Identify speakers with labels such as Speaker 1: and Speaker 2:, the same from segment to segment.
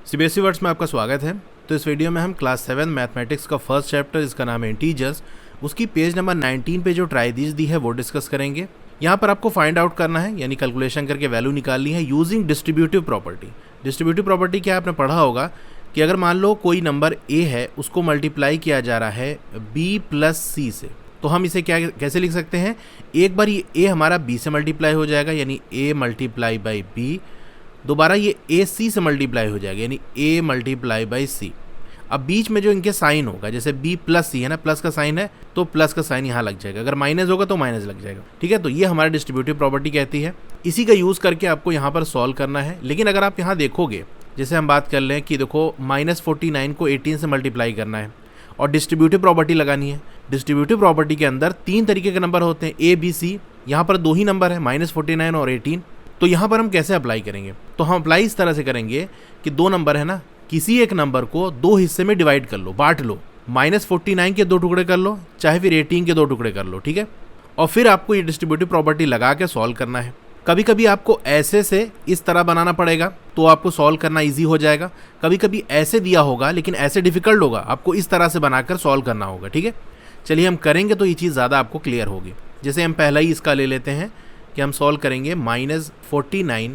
Speaker 1: CBSE words में आपका स्वागत है। तो इस वीडियो में हम क्लास 7 मैथमेटिक्स का फर्स्ट चैप्टर, इसका नाम है इंटीजर्स, उसकी पेज नंबर 19 पे जो ट्राइदीज दी है वो डिस्कस करेंगे। यहाँ पर आपको फाइंड आउट करना है, यानी कैलकुलेशन करके वैल्यू निकालनी है using distributive property. Distributive property क्या आपने पढ़ा होगा कि अगर मान लो कोई नंबर ए है, उसको मल्टीप्लाई किया जा रहा है बी प्लस सी से, तो हम इसे क्या कैसे लिख सकते हैं, एक बार ये ए हमारा बी से मल्टीप्लाई हो जाएगा यानी ए मल्टीप्लाई बाई बी, दोबारा ये ए सी से मल्टीप्लाई हो जाएगा यानी ए मल्टीप्लाई बाई सी। अब बीच में जो इनके साइन होगा, जैसे बी प्लस सी है ना, प्लस का साइन है तो प्लस का साइन यहाँ लग जाएगा, अगर माइनस होगा तो माइनस लग जाएगा। ठीक है, तो ये हमारी डिस्ट्रीब्यूटिव प्रॉपर्टी कहती है। इसी का यूज़ करके आपको यहाँ पर सॉल्व करना है। लेकिन अगर आप यहाँ देखोगे, जैसे हम बात कर लें कि देखो -49 को 18 से मल्टीप्लाई करना है और डिस्ट्रीब्यूटिव प्रॉपर्टी लगानी है। डिस्ट्रीब्यूटिव प्रॉपर्टी के अंदर 3 तरीके के नंबर होते हैं, ए बी सी। यहाँ पर 2 ही नंबर है, -49 और 18। तो यहाँ पर हम कैसे अप्लाई करेंगे, तो हम अप्लाई इस तरह से करेंगे कि 2 नंबर है ना, किसी एक नंबर को 2 हिस्से में डिवाइड कर लो, बांट लो। -49 के 2 टुकड़े कर लो, चाहे फिर 18 के 2 टुकड़े कर लो। ठीक है, और फिर आपको ये डिस्ट्रीब्यूटिव प्रॉपर्टी लगा के सॉल्व करना है। कभी कभी आपको ऐसे से इस तरह बनाना पड़ेगा तो आपको सॉल्व करना ईजी हो जाएगा, कभी कभी ऐसे दिया होगा लेकिन ऐसे डिफिकल्ट होगा, आपको इस तरह से बनाकर सॉल्व करना होगा। ठीक है, चलिए हम करेंगे तो ये चीज़ ज़्यादा आपको क्लियर होगी। जैसे हम पहला ही इसका ले लेते हैं कि हम सॉल्व करेंगे -49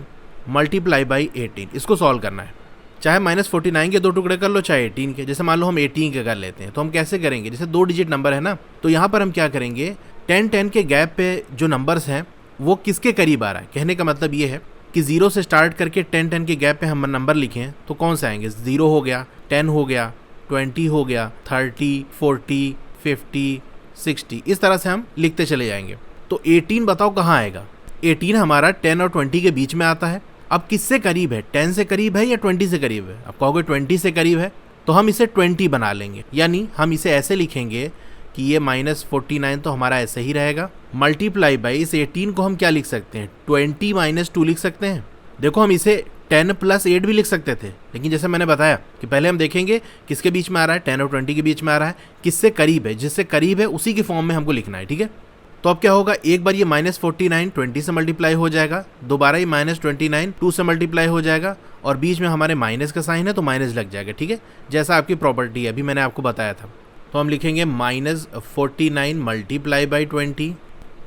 Speaker 1: मल्टीप्लाई बाई 18, इसको सॉल्व करना है। चाहे -49 के 2 टुकड़े कर लो, चाहे 18 के। जैसे मान लो हम 18 के कर लेते हैं, तो हम कैसे करेंगे, जैसे 2 डिजिट नंबर है ना, तो यहाँ पर हम क्या करेंगे, 10 के गैप पे जो नंबर्स हैं वो किसके करीब आ रहा है। कहने का मतलब ये है कि 0 से स्टार्ट करके 10 के गैप पे हम नंबर लिखें तो कौन से आएंगे, 0 हो गया, 10 हो गया, 20 हो गया, 30, 40, 50, 60, इस तरह से हम लिखते चले जाएंगे। तो 18 बताओ कहाँ आएगा, 18 हमारा 10 और 20 के बीच में आता है। अब किससे करीब है, 10 से करीब है या 20 से करीब है। अब कहोगे 20 से करीब है तो हम इसे 20 बना लेंगे, यानी हम इसे ऐसे लिखेंगे कि ये -49 तो हमारा ऐसे ही रहेगा, मल्टीप्लाई बाई इस 18 को हम क्या लिख सकते हैं, 20 - 2 लिख सकते हैं। देखो हम इसे 10 + 8 भी लिख सकते थे, लेकिन जैसे मैंने बताया कि पहले हम देखेंगे किसके बीच में आ रहा है, 10 और 20 के बीच में आ रहा है, किससे करीब है, जिससे करीब है उसी की फॉर्म में हमको लिखना है। ठीक है, तो अब क्या होगा, एक बार ये -49 20 से मल्टीप्लाई हो जाएगा, दोबारा ये -29 2 से मल्टीप्लाई हो जाएगा, और बीच में हमारे माइनस का साइन है तो माइनस लग जाएगा। ठीक है, जैसा आपकी प्रॉपर्टी है, अभी मैंने आपको बताया था। तो हम लिखेंगे -49 मल्टीप्लाई बाई 20।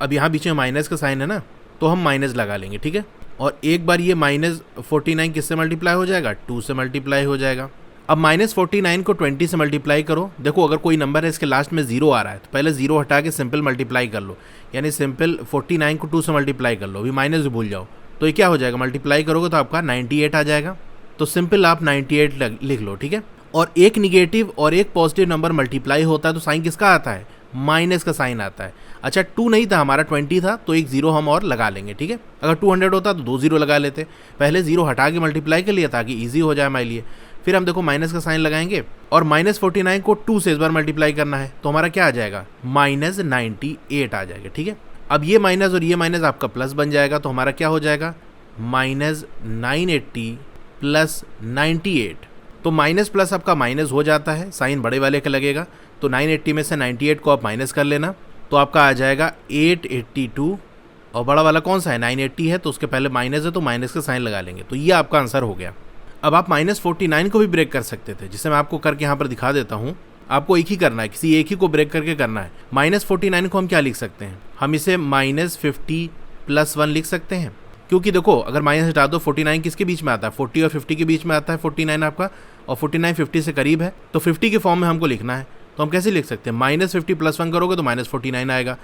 Speaker 1: अब यहाँ बीच में माइनस का साइन है ना, तो हम माइनस लगा लेंगे। ठीक है, और एक बार ये -49 किससे मल्टीप्लाई हो जाएगा, 2 से मल्टीप्लाई हो जाएगा। अब -49 को 20 से मल्टीप्लाई करो। देखो अगर कोई नंबर है इसके लास्ट में 0 आ रहा है तो पहले 0 हटा के सिंपल मल्टीप्लाई कर लो, यानी सिंपल 49 को 2 से मल्टीप्लाई कर लो, अभी माइनस भी भूल जाओ। तो ये क्या हो जाएगा, मल्टीप्लाई करोगे तो आपका 98 आ जाएगा। तो सिंपल आप 98 लिख लो। ठीक है, और एक निगेटिव और एक पॉजिटिव नंबर मल्टीप्लाई होता है तो साइन किसका आता है, माइनस का साइन आता है। अच्छा 2 नहीं था हमारा, 20 था, तो एक 0 हम और लगा लेंगे। ठीक है, अगर 200 होता तो 2 0 लगा लेते, पहले 0 हटा के मल्टीप्लाई कर लिया ताकि ईजी हो जाए हमारे लिए। फिर हम देखो माइनस का साइन लगाएंगे और -49 को 2 से इस बार मल्टीप्लाई करना है तो हमारा क्या आ जाएगा, -98 आ जाएगा। ठीक है, अब ये माइनस और ये माइनस आपका प्लस बन जाएगा, तो हमारा क्या हो जाएगा, -980 + 98। तो माइनस प्लस आपका माइनस हो जाता है, साइन बड़े वाले का लगेगा, तो 980 में से 98 को आप माइनस कर लेना, तो आपका आ जाएगा 882, और बड़ा वाला कौन सा है, 980 है, तो उसके पहले माइनस है तो माइनस का साइन लगा लेंगे। तो ये आपका आंसर हो गया। अब आप -49 को भी ब्रेक कर सकते थे, जिसे मैं आपको करके यहाँ पर दिखा देता हूँ। आपको एक ही करना है, किसी एक ही को ब्रेक करके करना है। -49 को हम क्या लिख सकते हैं, हम इसे -50 + 1 लिख सकते हैं, क्योंकि देखो अगर माइनस हटा दो 49 किसके बीच में आता है, 40 और 50 के बीच में आता है 49 आपका, और 49 50 से करीब है, तो 50 के फॉर्म में हमको लिखना है। तो हम कैसे लिख सकते हैं, -50 + 1 करोगे तो -49 आएगा,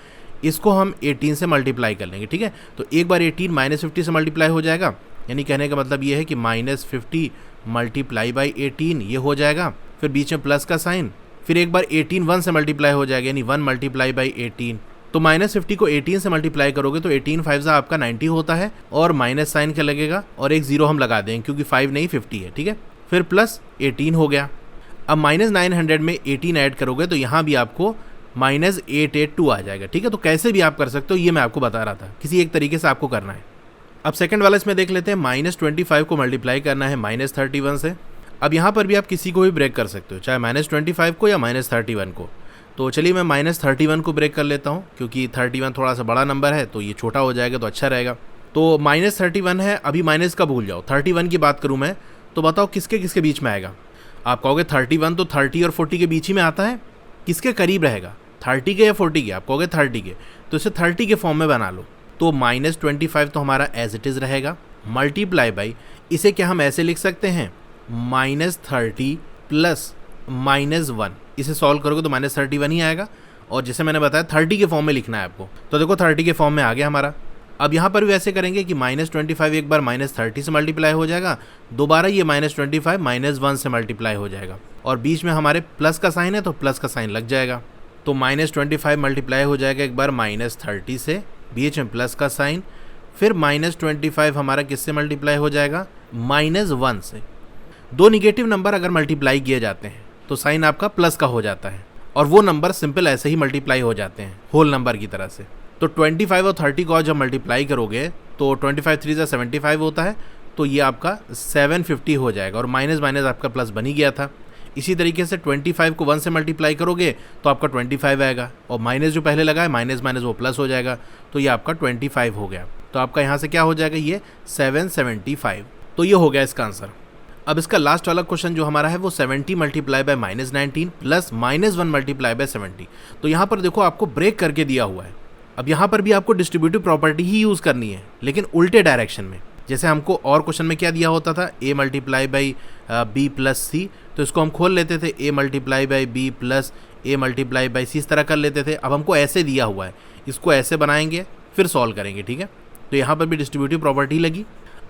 Speaker 1: इसको हम 18 से मल्टीप्लाई कर लेंगे। ठीक है, तो एक बार 18 -50 से मल्टीप्लाई हो जाएगा, यानी कहने का मतलब ये है कि -50 मल्टीप्लाई बाई 18 ये हो जाएगा, फिर बीच में प्लस का साइन, फिर एक बार 18 1 से मल्टीप्लाई हो जाएगा, यानी 1 मल्टीप्लाई बाई 18। तो -50 को 18 से मल्टीप्लाई करोगे तो 18 5 आपका 90 होता है, और माइनस साइन क्या लगेगा, और एक 0 हम लगा देंगे क्योंकि 5 नहीं 50 है। ठीक है, फिर प्लस 18 हो गया। अब -900 में 18 ऐड करोगे तो यहाँ भी आपको -882 आ जाएगा। ठीक है, तो कैसे भी आप कर सकते हो, ये मैं आपको बता रहा था, किसी एक तरीके से आपको करना है। अब सेकंड वाला इसमें देख लेते हैं, -25 को मल्टीप्लाई करना है -31 से। अब यहाँ पर भी आप किसी को भी ब्रेक कर सकते हो, चाहे -25 को या -31 को। तो चलिए मैं -31 को ब्रेक कर लेता हूँ, क्योंकि 31 थोड़ा सा बड़ा नंबर है तो ये छोटा हो जाएगा तो अच्छा रहेगा। तो -31 है, अभी माइनस का भूल जाओ, 31 की बात करूँ मैं तो बताओ किसके किसके बीच में आएगा। आप कहोगे 31 तो 30 और 40 के बीच ही में आता है, किसके करीब रहेगा, 30 के या 40 के। आप कहोगे 30 के, तो इसे 30 के फॉर्म में बना लो। तो -25 तो हमारा एज इट इज़ रहेगा, मल्टीप्लाई बाई, इसे क्या हम ऐसे लिख सकते हैं -30 प्लस -1। इसे सॉल्व करोगे तो -31 ही आएगा, और जैसे मैंने बताया 30 के फॉर्म में लिखना है आपको। तो देखो 30 के फॉर्म में आ गया हमारा। अब यहाँ पर भी वैसे करेंगे कि -25 एक बार -30 से मल्टीप्लाई हो जाएगा, दोबारा ये -25 -1 से मल्टीप्लाई हो जाएगा, और बीच में हमारे प्लस का साइन है तो प्लस का साइन लग जाएगा। तो -25 मल्टीप्लाई हो जाएगा एक बार -30 से, बीच में प्लस का साइन, फिर -25 हमारा किससे मल्टीप्लाई हो जाएगा, -1 से। दो निगेटिव नंबर अगर मल्टीप्लाई किए जाते हैं तो साइन आपका प्लस का हो जाता है, और वो नंबर सिंपल ऐसे ही मल्टीप्लाई हो जाते हैं होल नंबर की तरह से। तो 25 और 30 को जब मल्टीप्लाई करोगे तो 25 3 से 75 होता है, तो ये आपका 750 हो जाएगा, और माइनस माइनस आपका प्लस बन ही गया था। इसी तरीके से 25 को 1 से मल्टीप्लाई करोगे तो आपका 25 आएगा, और माइनस जो पहले लगा है माइनस माइनस वो प्लस हो जाएगा, तो ये आपका 25 हो गया। तो आपका यहाँ से क्या हो जाएगा, ये 775। तो ये हो गया इसका आंसर। अब इसका लास्ट वाला क्वेश्चन जो हमारा है वो 70 multiply by -19 plus -1 multiply by 70। तो यहाँ पर देखो आपको ब्रेक करके दिया हुआ है। अब यहाँ पर भी आपको डिस्ट्रीब्यूटिव प्रॉपर्टी ही यूज़ करनी है, लेकिन उल्टे डायरेक्शन में। जैसे हमको और क्वेश्चन में क्या दिया होता था, a multiply by B plus C, तो इसको हम खोल लेते थे a multiply by B plus a multiply by C, इस तरह कर लेते थे। अब हमको ऐसे दिया हुआ है, इसको ऐसे बनाएंगे फिर सॉल्व करेंगे, ठीक है। तो यहाँ पर भी डिस्ट्रीब्यूटिव प्रॉपर्टी लगी।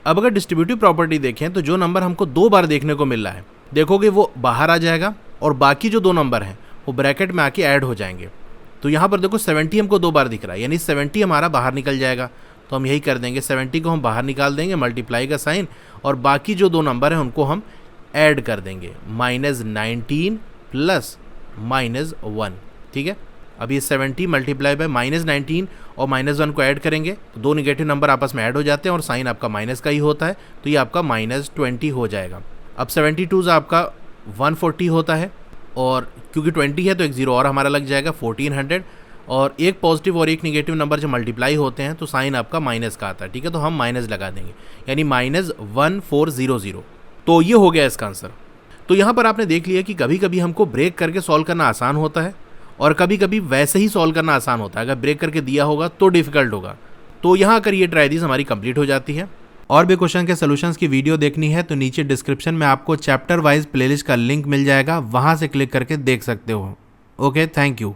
Speaker 1: अब अगर डिस्ट्रीब्यूटिव प्रॉपर्टी देखें तो जो नंबर हमको 2 बार देखने को मिल रहा है, देखोगे वो बाहर आ जाएगा, और बाकी जो 2 नंबर हैं वो ब्रैकेट में आके ऐड हो जाएंगे। तो यहाँ पर देखो 70 हमको 2 बार दिख रहा है, यानी 70 हमारा बाहर निकल जाएगा। तो हम यही कर देंगे, 70 को हम बाहर निकाल देंगे, मल्टीप्लाई का साइन, और बाकी जो 2 नंबर हैं उनको हम ऐड कर देंगे, -19 प्लस -1, ठीक है। अब ये 70 मल्टीप्लाई बाय -19 और -1 को ऐड करेंगे, तो 2 निगेटिव नंबर आपस में ऐड हो जाते हैं, और साइन आपका माइनस का ही होता है, तो ये आपका -20 हो जाएगा। अब 72 आपका 140 होता है, और क्योंकि 20 है तो एक 0 और हमारा लग जाएगा 1400, और एक पॉजिटिव और एक निगेटिव नंबर जब मल्टीप्लाई होते हैं तो साइन आपका माइनस का आता है, ठीक है। तो हम माइनस लगा देंगे, यानी -1400। तो ये हो गया इसका आंसर। तो यहाँ पर आपने देख लिया कि कभी कभी हमको ब्रेक करके सॉल्व करना आसान होता है, और कभी कभी वैसे ही सॉल्व करना आसान होता है। अगर ब्रेक करके दिया होगा तो डिफिकल्ट होगा। तो यहाँ अगर ये ट्रायदीज हमारी कंप्लीट हो जाती है। और भी क्वेश्चन के सॉल्यूशंस की वीडियो देखनी है तो नीचे डिस्क्रिप्शन में आपको चैप्टर वाइज प्लेलिस्ट का लिंक मिल जाएगा, वहाँ से क्लिक करके देख सकते हो। Okay, thank you.